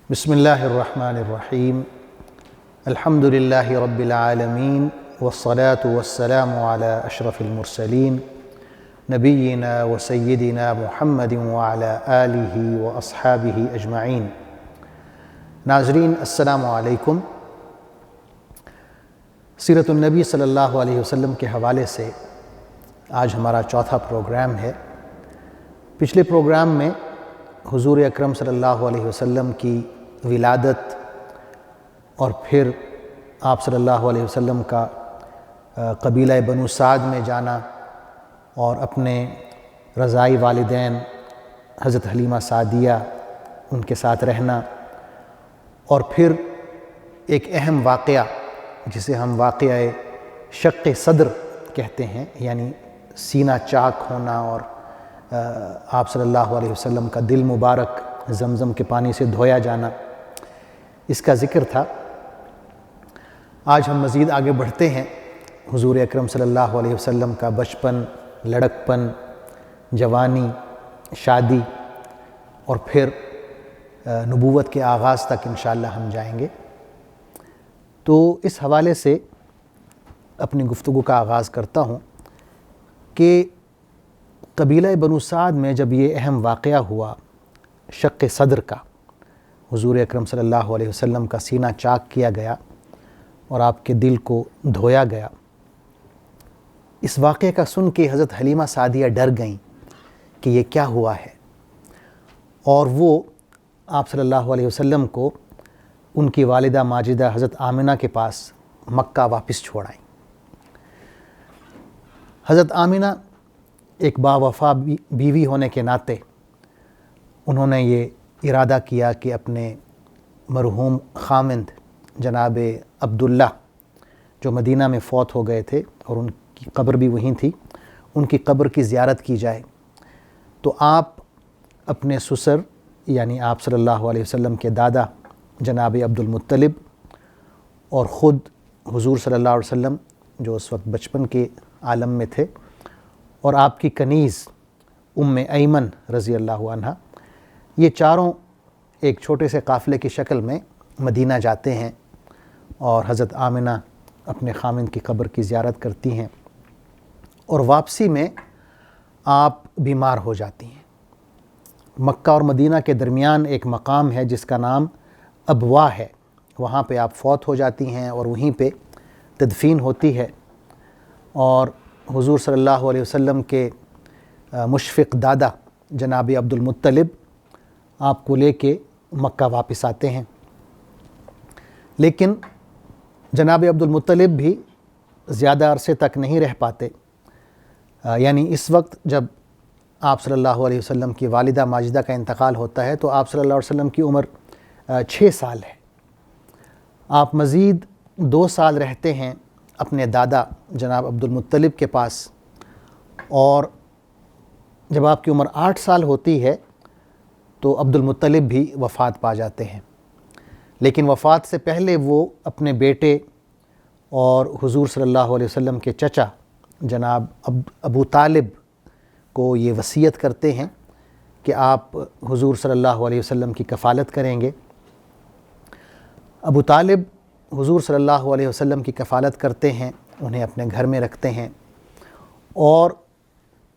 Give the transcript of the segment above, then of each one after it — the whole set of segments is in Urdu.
بسم اللہ الرحمن الرحیم الحمد للہ رب العالمین والصلاة والسلام علی اشرف المرسلین نبینا و سیدنا محمد وعلی آلہ و اصحابہ اجمعین۔ ناظرین السلام علیکم۔ سیرت النبی صلی اللہ علیہ وسلم کے حوالے سے آج ہمارا چوتھا پروگرام ہے۔ پچھلے پروگرام میں حضور اکرم صلی اللہ علیہ وسلم کی ولادت اور پھر آپ صلی اللہ علیہ وسلم کا قبیلہ بنو سعد میں جانا اور اپنے رضائی والدین حضرت حلیمہ سعدیہ ان کے ساتھ رہنا، اور پھر ایک اہم واقعہ جسے ہم واقعہ شق صدر کہتے ہیں، یعنی سینہ چاک ہونا اور آپ صلی اللہ علیہ وسلم کا دل مبارک زمزم کے پانی سے دھویا جانا، اس کا ذکر تھا۔ آج ہم مزید آگے بڑھتے ہیں۔ حضور اکرم صلی اللہ علیہ وسلم کا بچپن، لڑکپن، جوانی، شادی اور پھر نبوت کے آغاز تک انشاءاللہ ہم جائیں گے۔ تو اس حوالے سے اپنی گفتگو کا آغاز کرتا ہوں کہ قبیلہ بنو سعد میں جب یہ اہم واقعہ ہوا شق صدر کا، حضور اکرم صلی اللہ علیہ وسلم کا سینہ چاک کیا گیا اور آپ کے دل کو دھویا گیا، اس واقعے کا سن کے حضرت حلیمہ سعدیہ ڈر گئیں کہ یہ کیا ہوا ہے، اور وہ آپ صلی اللہ علیہ وسلم کو ان کی والدہ ماجدہ حضرت آمنہ کے پاس مکہ واپس چھوڑ آئیں۔ حضرت آمنہ ایک باوفا بیوی ہونے کے ناطے انہوں نے یہ ارادہ کیا کہ اپنے مرحوم خامند جناب عبداللہ جو مدینہ میں فوت ہو گئے تھے اور ان کی قبر بھی وہیں تھی، ان کی قبر کی زیارت کی جائے۔ تو آپ اپنے سسر یعنی آپ صلی اللہ علیہ وسلم کے دادا جناب عبد المطلب اور خود حضور صلی اللہ علیہ وسلم جو اس وقت بچپن کے عالم میں تھے، اور آپ کی کنیز ایمن رضی اللہ عنہا، یہ چاروں ایک چھوٹے سے قافلے کی شکل میں مدینہ جاتے ہیں اور حضرت آمنہ اپنے خامند کی قبر کی زیارت کرتی ہیں، اور واپسی میں آپ بیمار ہو جاتی ہیں۔ مکہ اور مدینہ کے درمیان ایک مقام ہے جس کا نام ابواء ہے، وہاں پہ آپ فوت ہو جاتی ہیں اور وہیں پہ تدفین ہوتی ہے، اور حضور صلی اللہ علیہ وسلم کے مشفق دادا جناب عبد المطلب آپ کو لے کے مکہ واپس آتے ہیں۔ لیکن جناب عبد المطلب بھی زیادہ عرصے تک نہیں رہ پاتے، یعنی اس وقت جب آپ صلی اللہ علیہ وسلم کی والدہ ماجدہ کا انتقال ہوتا ہے تو آپ صلی اللہ علیہ وسلم کی عمر 6 سال ہے۔ آپ مزید 2 سال رہتے ہیں اپنے دادا جناب عبد المطلب کے پاس، اور جب آپ کی عمر 8 سال ہوتی ہے تو عبد المطلب بھی وفات پا جاتے ہیں۔ لیکن وفات سے پہلے وہ اپنے بیٹے اور حضور صلی اللہ علیہ وسلم کے چچا جناب ابو طالب کو یہ وصیت کرتے ہیں کہ آپ حضور صلی اللہ علیہ وسلم کی کفالت کریں گے۔ ابو طالب حضور صلی اللہ علیہ وسلم کی کفالت کرتے ہیں، انہیں اپنے گھر میں رکھتے ہیں، اور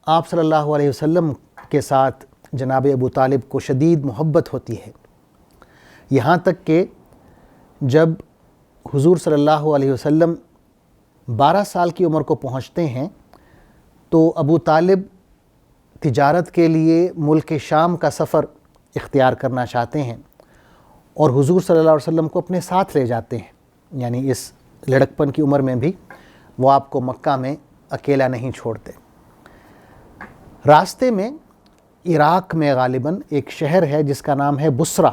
آپ صلی اللہ علیہ وسلم کے ساتھ جناب ابو طالب کو شدید محبت ہوتی ہے، یہاں تک کہ جب حضور صلی اللہ علیہ وسلم 12 سال کی عمر کو پہنچتے ہیں تو ابو طالب تجارت کے لیے ملک شام کا سفر اختیار کرنا چاہتے ہیں، اور حضور صلی اللہ علیہ وسلم کو اپنے ساتھ لے جاتے ہیں، یعنی اس لڑکپن کی عمر میں بھی وہ آپ کو مکہ میں اکیلا نہیں چھوڑتے۔ راستے میں عراق میں غالباً ایک شہر ہے جس کا نام ہے بصرہ،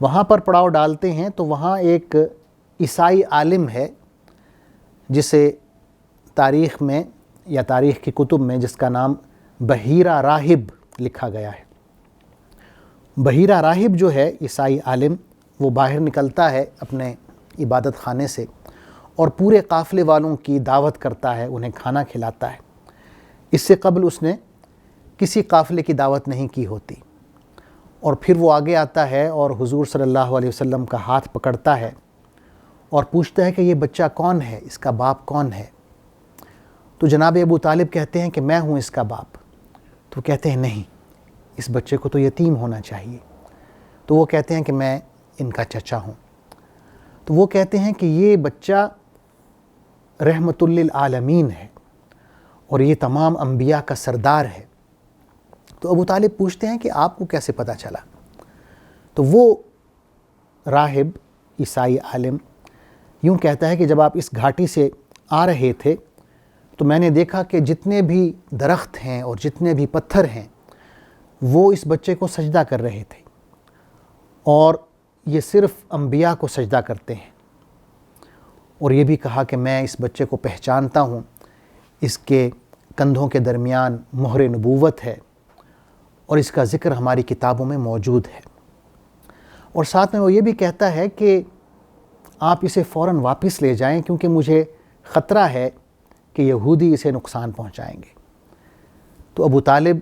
وہاں پر پڑاؤ ڈالتے ہیں تو وہاں ایک عیسائی عالم ہے جسے تاریخ میں یا تاریخ کی کتب میں جس کا نام بحیرہ راہب لکھا گیا ہے۔ بحیرہ راہب جو ہے عیسائی عالم، وہ باہر نکلتا ہے اپنے عبادت خانے سے اور پورے قافلے والوں کی دعوت کرتا ہے، انہیں کھانا کھلاتا ہے۔ اس سے قبل اس نے کسی قافلے کی دعوت نہیں کی ہوتی، اور پھر وہ آگے آتا ہے اور حضور صلی اللہ علیہ وسلم کا ہاتھ پکڑتا ہے اور پوچھتا ہے کہ یہ بچہ کون ہے، اس کا باپ کون ہے؟ تو جناب ابو طالب کہتے ہیں کہ میں ہوں اس کا باپ۔ تو کہتے ہیں نہیں، اس بچے کو تو یتیم ہونا چاہیے۔ تو وہ کہتے ہیں کہ میں ان کا چچا ہوں۔ تو وہ کہتے ہیں کہ یہ بچہ رحمت للعالمین ہے اور یہ تمام انبیاء کا سردار ہے۔ تو ابو طالب پوچھتے ہیں کہ آپ کو کیسے پتہ چلا؟ تو وہ راہب عیسائی عالم یوں کہتا ہے کہ جب آپ اس گھاٹی سے آ رہے تھے تو میں نے دیکھا کہ جتنے بھی درخت ہیں اور جتنے بھی پتھر ہیں وہ اس بچے کو سجدہ کر رہے تھے، اور یہ صرف انبیاء کو سجدہ کرتے ہیں۔ اور یہ بھی کہا کہ میں اس بچے کو پہچانتا ہوں، اس کے کندھوں کے درمیان مہر نبوت ہے اور اس کا ذکر ہماری کتابوں میں موجود ہے۔ اور ساتھ میں وہ یہ بھی کہتا ہے کہ آپ اسے فوراً واپس لے جائیں کیونکہ مجھے خطرہ ہے کہ یہودی اسے نقصان پہنچائیں گے۔ تو ابو طالب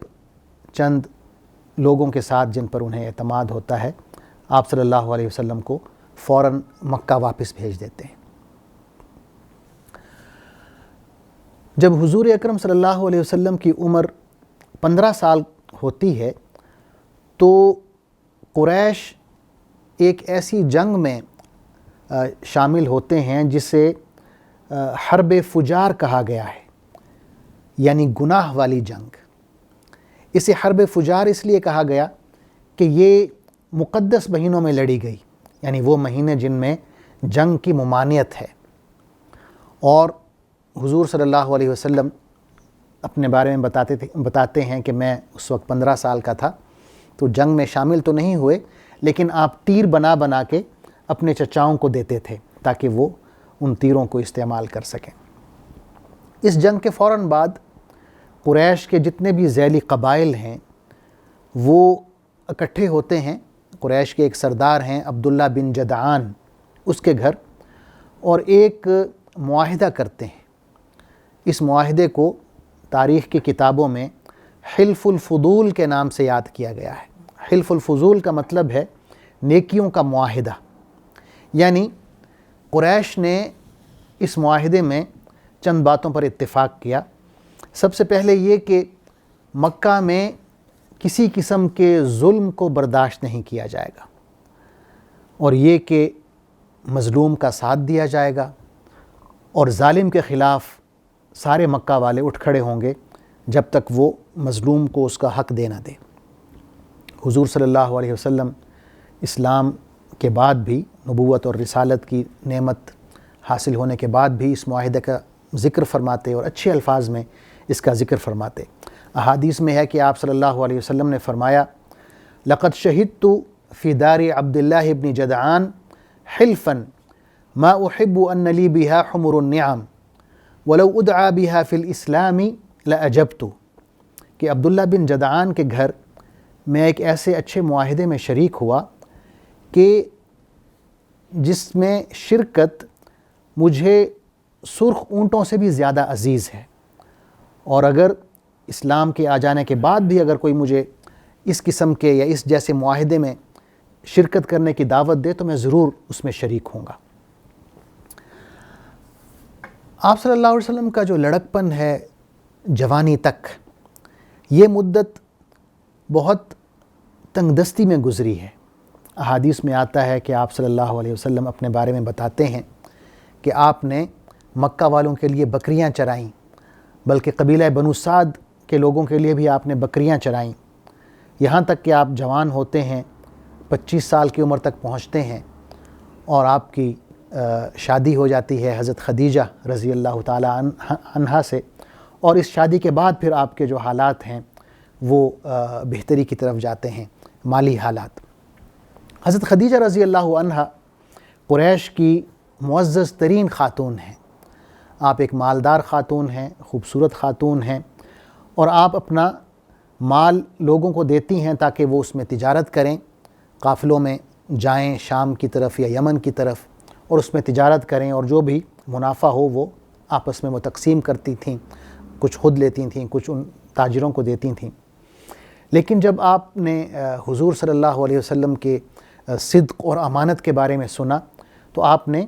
چند لوگوں کے ساتھ جن پر انہیں اعتماد ہوتا ہے، آپ صلی اللہ علیہ وسلم کو فوراً مکہ واپس بھیج دیتے ہیں۔ جب حضور اکرم صلی اللہ علیہ وسلم کی عمر 15 سال ہوتی ہے تو قریش ایک ایسی جنگ میں شامل ہوتے ہیں جسے حرب فجار کہا گیا ہے، یعنی گناہ والی جنگ۔ اسے حرب فجار اس لیے کہا گیا کہ یہ مقدس مہینوں میں لڑی گئی، یعنی وہ مہینے جن میں جنگ کی ممانعت ہے۔ اور حضور صلی اللہ علیہ وسلم اپنے بارے میں بتاتے ہیں کہ میں اس وقت 15 سال کا تھا، تو جنگ میں شامل تو نہیں ہوئے، لیکن آپ تیر بنا بنا کے اپنے چچاؤں کو دیتے تھے تاکہ وہ ان تیروں کو استعمال کر سکیں۔ اس جنگ کے فوراً بعد قریش کے جتنے بھی ذیلی قبائل ہیں وہ اکٹھے ہوتے ہیں۔ قریش کے ایک سردار ہیں عبداللہ بن جدعان، اس کے گھر، اور ایک معاہدہ کرتے ہیں۔ اس معاہدے کو تاریخ کی کتابوں میں حلف الفضول کے نام سے یاد کیا گیا ہے۔ حلف الفضول کا مطلب ہے نیکیوں کا معاہدہ، یعنی قریش نے اس معاہدے میں چند باتوں پر اتفاق کیا۔ سب سے پہلے یہ کہ مکہ میں کسی قسم کے ظلم کو برداشت نہیں کیا جائے گا، اور یہ کہ مظلوم کا ساتھ دیا جائے گا، اور ظالم کے خلاف سارے مکہ والے اٹھ کھڑے ہوں گے جب تک وہ مظلوم کو اس کا حق دے نہ دے۔ حضور صلی اللہ علیہ وسلم اسلام کے بعد بھی، نبوت اور رسالت کی نعمت حاصل ہونے کے بعد بھی اس معاہدے کا ذکر فرماتے اور اچھے الفاظ میں اس کا ذکر فرماتے۔ احادیث میں ہے کہ آپ صلی اللہ علیہ وسلم نے فرمایا، لقد شہدت فی دار عبداللہ بن جدعان حلفا ما احب ان لی بها حمر النعم ولو ادعا بها فی الاسلام لاجبت، کہ عبداللہ بن جدعان کے گھر میں ایک ایسے اچھے معاہدے میں شریک ہوا کہ جس میں شرکت مجھے سرخ اونٹوں سے بھی زیادہ عزیز ہے، اور اگر اسلام کے آ جانے کے بعد بھی اگر کوئی مجھے اس قسم کے یا اس جیسے معاہدے میں شرکت کرنے کی دعوت دے تو میں ضرور اس میں شریک ہوں گا۔ آپ صلی اللہ علیہ وسلم کا جو لڑکپن ہے جوانی تک، یہ مدت بہت تنگ دستی میں گزری ہے۔ احادیث میں آتا ہے کہ آپ صلی اللہ علیہ وسلم اپنے بارے میں بتاتے ہیں کہ آپ نے مکہ والوں کے لیے بکریاں چرائیں، بلکہ قبیلہ بنو سعد کے لوگوں کے لیے بھی آپ نے بکریاں چرائیں، یہاں تک کہ آپ جوان ہوتے ہیں، 25 سال کی عمر تک پہنچتے ہیں، اور آپ کی شادی ہو جاتی ہے حضرت خدیجہ رضی اللہ تعالی عنہا سے، اور اس شادی کے بعد پھر آپ کے جو حالات ہیں وہ بہتری کی طرف جاتے ہیں، مالی حالات۔ حضرت خدیجہ رضی اللہ عنہا قریش کی معزز ترین خاتون ہیں۔ آپ ایک مالدار خاتون ہیں، خوبصورت خاتون ہیں، اور آپ اپنا مال لوگوں کو دیتی ہیں تاکہ وہ اس میں تجارت کریں، قافلوں میں جائیں شام کی طرف یا یمن کی طرف اور اس میں تجارت کریں، اور جو بھی منافع ہو وہ آپس میں وہ تقسیم کرتی تھیں، کچھ خود لیتی تھیں، کچھ ان تاجروں کو دیتی تھیں۔ لیکن جب آپ نے حضور صلی اللہ علیہ وسلم کے صدق اور امانت کے بارے میں سنا تو آپ نے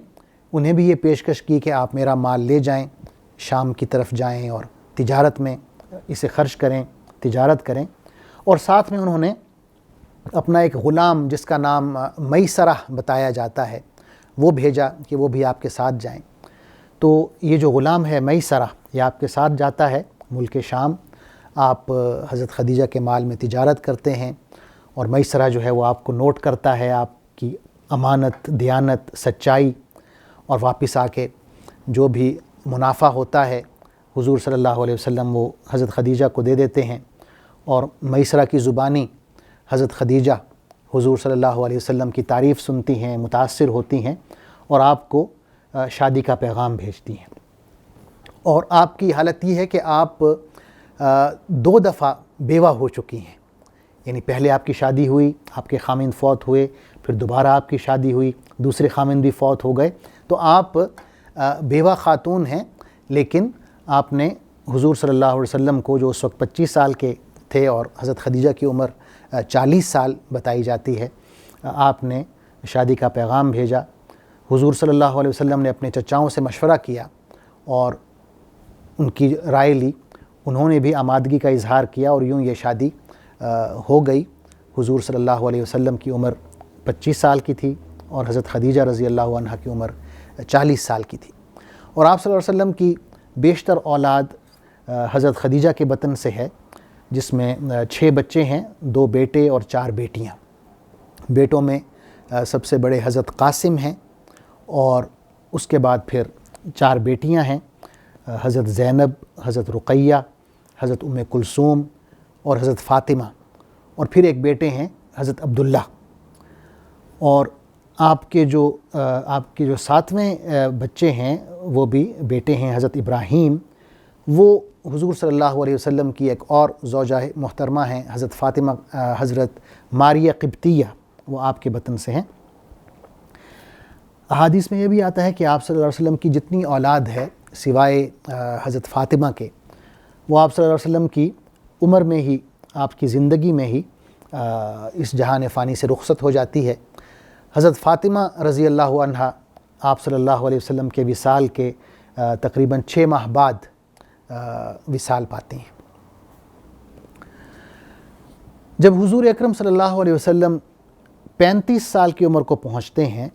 انہیں بھی یہ پیشکش کی کہ آپ میرا مال لے جائیں، شام کی طرف جائیں اور تجارت میں اسے خرچ کریں، تجارت کریں، اور ساتھ میں انہوں نے اپنا ایک غلام جس کا نام میسرہ بتایا جاتا ہے وہ بھیجا کہ وہ بھی آپ کے ساتھ جائیں۔ تو یہ جو غلام ہے میسرہ، یہ آپ کے ساتھ جاتا ہے ملک شام، آپ حضرت خدیجہ کے مال میں تجارت کرتے ہیں، اور میسرہ جو ہے وہ آپ کو نوٹ کرتا ہے آپ کی امانت، دیانت، سچائی، اور واپس آ کے جو بھی منافع ہوتا ہے حضور صلی اللہ علیہ وسلم وہ حضرت خدیجہ کو دے دیتے ہیں، اور میسرہ کی زبانی حضرت خدیجہ حضور صلی اللہ علیہ وسلم کی تعریف سنتی ہیں، متاثر ہوتی ہیں، اور آپ کو شادی کا پیغام بھیجتی ہیں۔ اور آپ کی حالت یہ ہے کہ آپ 2 دفعہ بیوہ ہو چکی ہیں، یعنی پہلے آپ کی شادی ہوئی، آپ کے خامند فوت ہوئے، پھر دوبارہ آپ کی شادی ہوئی، دوسرے خامند بھی فوت ہو گئے، تو آپ بیوہ خاتون ہیں، لیکن آپ نے حضور صلی اللہ علیہ وسلم کو جو اس وقت 25 سال کے تھے اور حضرت خدیجہ کی عمر 40 سال بتائی جاتی ہے، آپ نے شادی کا پیغام بھیجا۔ حضور صلی اللہ علیہ وسلم نے اپنے چچاؤں سے مشورہ کیا اور ان کی رائے لی، انہوں نے بھی آمادگی کا اظہار کیا، اور یوں یہ شادی ہو گئی۔ حضور صلی اللہ علیہ وسلم کی عمر 25 سال کی تھی اور حضرت خدیجہ رضی اللہ عنہ کی عمر 40 سال کی تھی، اور آپ صلی اللہ علیہ وسلم کی بیشتر اولاد حضرت خدیجہ کے بطن سے ہے، جس میں 6 بچے ہیں، 2 بیٹے اور 4 بیٹیاں۔ بیٹوں میں سب سے بڑے حضرت قاسم ہیں، اور اس کے بعد پھر 4 بیٹیاں ہیں، حضرت زینب، حضرت رقیہ، حضرت ام کلثوم اور حضرت فاطمہ، اور پھر ایک بیٹے ہیں حضرت عبداللہ۔ اور آپ کے جو 7ویں بچے ہیں وہ بھی بیٹے ہیں حضرت ابراہیم، وہ حضور صلی اللہ علیہ وسلم کی ایک اور زوجہ محترمہ ہیں حضرت فاطمہ، حضرت ماریہ قبطیہ، وہ آپ کے بطن سے ہیں۔ احادیث میں یہ بھی آتا ہے کہ آپ صلی اللہ علیہ وسلم کی جتنی اولاد ہے سوائے حضرت فاطمہ کے، وہ آپ صلی اللہ علیہ وسلم کی عمر میں ہی، آپ کی زندگی میں ہی اس جہان فانی سے رخصت ہو جاتی ہے۔ حضرت فاطمہ رضی اللہ عنہا آپ صلی اللہ علیہ وسلم کے وصال کے تقریباً 6 ماہ بعد وصال پاتی ہیں۔ جب حضور اکرم صلی اللہ علیہ وسلم 35 سال کی عمر کو پہنچتے ہیں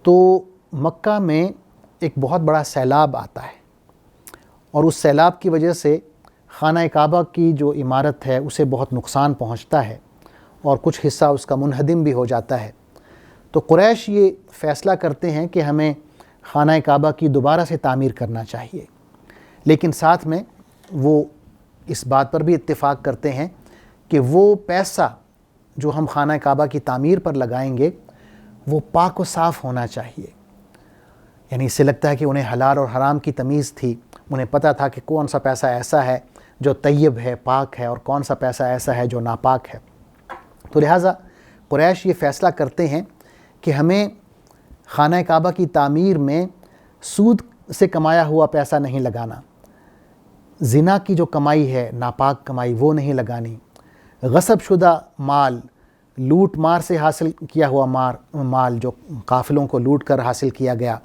تو مکہ میں ایک بہت بڑا سیلاب آتا ہے، اور اس سیلاب کی وجہ سے خانہ کعبہ کی جو عمارت ہے اسے بہت نقصان پہنچتا ہے، اور کچھ حصہ اس کا منہدم بھی ہو جاتا ہے۔ تو قریش یہ فیصلہ کرتے ہیں کہ ہمیں خانہ کعبہ کی دوبارہ سے تعمیر کرنا چاہیے، لیکن ساتھ میں وہ اس بات پر بھی اتفاق کرتے ہیں کہ وہ پیسہ جو ہم خانہ کعبہ کی تعمیر پر لگائیں گے وہ پاک و صاف ہونا چاہیے۔ یعنی اس سے لگتا ہے کہ انہیں حلال اور حرام کی تمیز تھی، انہیں پتہ تھا کہ کون سا پیسہ ایسا ہے جو طیب ہے، پاک ہے، اور کون سا پیسہ ایسا ہے جو ناپاک ہے۔ تو لہٰذا قریش یہ فیصلہ کرتے ہیں کہ ہمیں خانہ کعبہ کی تعمیر میں سود سے کمایا ہوا پیسہ نہیں لگانا، زنا کی جو کمائی ہے، ناپاک کمائی، وہ نہیں لگانی، غصب شدہ مال، لوٹ مار سے حاصل کیا ہوا مال جو قافلوں کو لوٹ کر حاصل کیا گیا،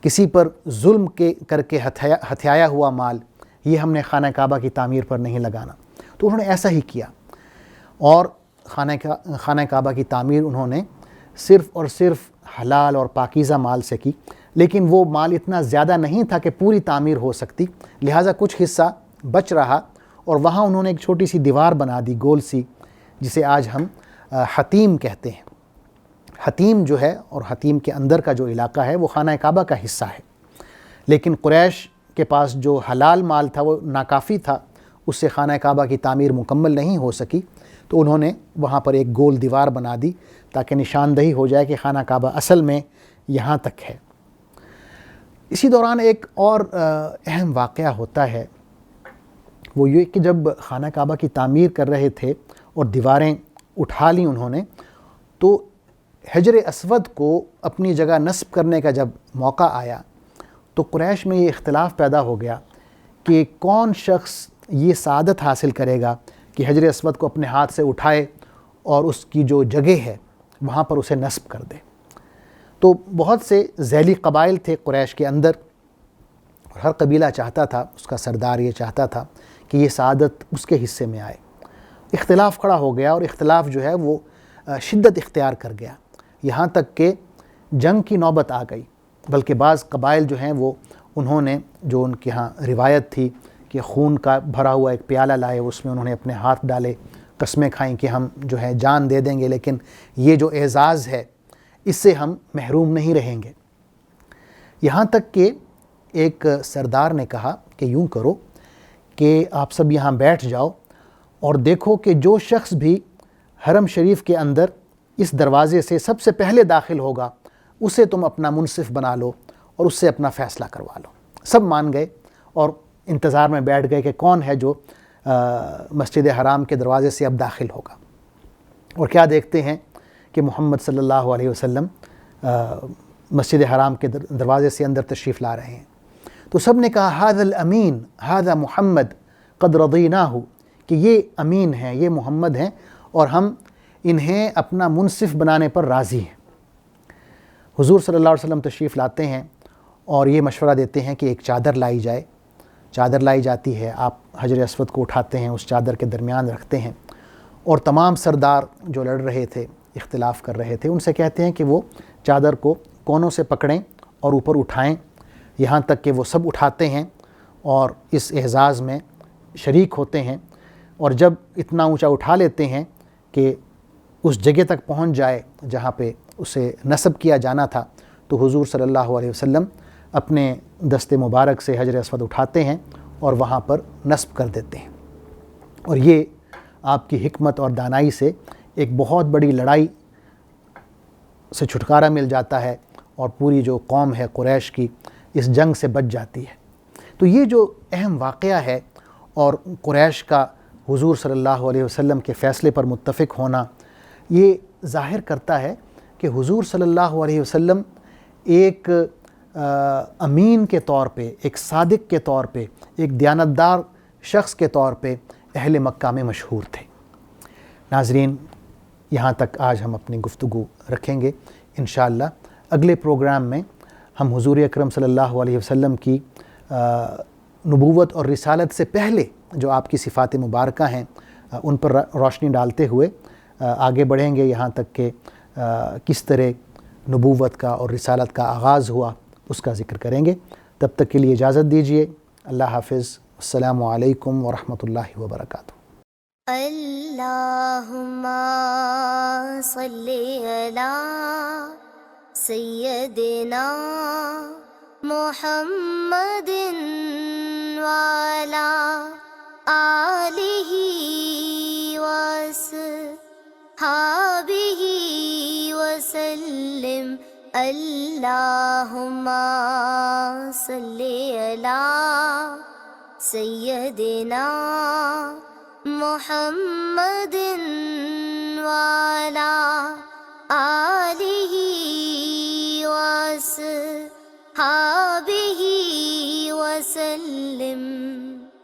کسی پر ظلم کر کے ہتھیایا ہوا مال، یہ ہم نے خانہ کعبہ کی تعمیر پر نہیں لگانا۔ تو انہوں نے ایسا ہی کیا، اور خانہ کعبہ کی تعمیر انہوں نے صرف اور صرف حلال اور پاکیزہ مال سے کی، لیکن وہ مال اتنا زیادہ نہیں تھا کہ پوری تعمیر ہو سکتی، لہٰذا کچھ حصہ بچ رہا، اور وہاں انہوں نے ایک چھوٹی سی دیوار بنا دی، گول سی، جسے آج ہم حتیم کہتے ہیں۔ حتیم جو ہے، اور حتیم کے اندر کا جو علاقہ ہے، وہ خانہ کعبہ کا حصہ ہے، لیکن قریش کے پاس جو حلال مال تھا وہ ناکافی تھا، اس سے خانہ کعبہ کی تعمیر مکمل نہیں ہو سکی، تو انہوں نے وہاں پر ایک گول دیوار بنا دی تاکہ نشاندہی ہو جائے کہ خانہ کعبہ اصل میں یہاں تک ہے۔ اسی دوران ایک اور اہم واقعہ ہوتا ہے، وہ یہ کہ جب خانہ کعبہ کی تعمیر کر رہے تھے اور دیواریں اٹھا لیں انہوں نے، تو حجر اسود کو اپنی جگہ نصب کرنے کا جب موقع آیا تو قریش میں یہ اختلاف پیدا ہو گیا کہ کون شخص یہ سعادت حاصل کرے گا کہ حجر اسود کو اپنے ہاتھ سے اٹھائے اور اس کی جو جگہ ہے وہاں پر اسے نصب کر دے۔ تو بہت سے ذیلی قبائل تھے قریش کے اندر، اور ہر قبیلہ چاہتا تھا، اس کا سردار یہ چاہتا تھا کہ یہ سعادت اس کے حصے میں آئے۔ اختلاف کھڑا ہو گیا، اور اختلاف جو ہے وہ شدت اختیار کر گیا، یہاں تک کہ جنگ کی نوبت آ گئی۔ بلکہ بعض قبائل جو ہیں وہ انہوں نے، جو ان کے ہاں روایت تھی کہ خون کا بھرا ہوا ایک پیالہ لائے، اس میں انہوں نے اپنے ہاتھ ڈالے، قسمیں کھائیں کہ ہم جو ہے جان دے دیں گے، لیکن یہ جو اعزاز ہے اس سے ہم محروم نہیں رہیں گے۔ یہاں تک کہ ایک سردار نے کہا کہ یوں کرو کہ آپ سب یہاں بیٹھ جاؤ اور دیکھو کہ جو شخص بھی حرم شریف کے اندر اس دروازے سے سب سے پہلے داخل ہوگا اسے تم اپنا منصف بنا لو اور اس سے اپنا فیصلہ کروا لو۔ سب مان گئے اور انتظار میں بیٹھ گئے کہ کون ہے جو مسجد حرام کے دروازے سے اب داخل ہوگا۔ اور کیا دیکھتے ہیں کہ محمد صلی اللہ علیہ وسلم مسجد حرام کے دروازے سے اندر تشریف لا رہے ہیں۔ تو سب نے کہا ھذا الامین ھذا محمد قد رضیناہ، کہ یہ امین ہیں، یہ محمد ہیں، اور ہم انہیں اپنا منصف بنانے پر راضی ہیں۔ حضور صلی اللہ علیہ وسلم تشریف لاتے ہیں اور یہ مشورہ دیتے ہیں کہ ایک چادر لائی جائے۔ چادر لائی جاتی ہے، آپ حجر اسود کو اٹھاتے ہیں، اس چادر کے درمیان رکھتے ہیں، اور تمام سردار جو لڑ رہے تھے، اختلاف کر رہے تھے، ان سے کہتے ہیں کہ وہ چادر کو کونوں سے پکڑیں اور اوپر اٹھائیں، یہاں تک کہ وہ سب اٹھاتے ہیں اور اس اعزاز میں شریک ہوتے ہیں۔ اور جب اتنا اونچا اٹھا لیتے ہیں کہ اس جگہ تک پہنچ جائے جہاں پہ اسے نصب کیا جانا تھا، تو حضور صلی اللہ علیہ وسلم اپنے دست مبارک سے حجر اسود اٹھاتے ہیں اور وہاں پر نصب کر دیتے ہیں۔ اور یہ آپ کی حکمت اور دانائی سے ایک بہت بڑی لڑائی سے چھٹکارا مل جاتا ہے، اور پوری جو قوم ہے قریش کی اس جنگ سے بچ جاتی ہے۔ تو یہ جو اہم واقعہ ہے، اور قریش کا حضور صلی اللہ علیہ وسلم کے فیصلے پر متفق ہونا، یہ ظاہر کرتا ہے کہ حضور صلی اللہ علیہ وسلم ایک امین کے طور پہ، ایک صادق کے طور پہ، ایک دیانتدار شخص کے طور پہ اہل مکہ میں مشہور تھے۔ ناظرین، یہاں تک آج ہم اپنی گفتگو رکھیں گے۔ انشاءاللہ اگلے پروگرام میں ہم حضور اکرم صلی اللہ علیہ وسلم کی نبوت اور رسالت سے پہلے جو آپ کی صفات مبارکہ ہیں ان پر روشنی ڈالتے ہوئے آگے بڑھیں گے، یہاں تک کہ کس طرح نبوت کا اور رسالت کا آغاز ہوا اس کا ذکر کریں گے۔ تب تک کے لیے اجازت دیجیے۔ اللہ حافظ۔ السلام علیکم ورحمۃ اللہ وبرکاتہ۔ اللہم صلی علی سیدنا محمد وعلی آلہ وصحبہ وسلم۔ اللہم صلی علی سیدنا محمد وعلی آلہ وصحبہ وسلم۔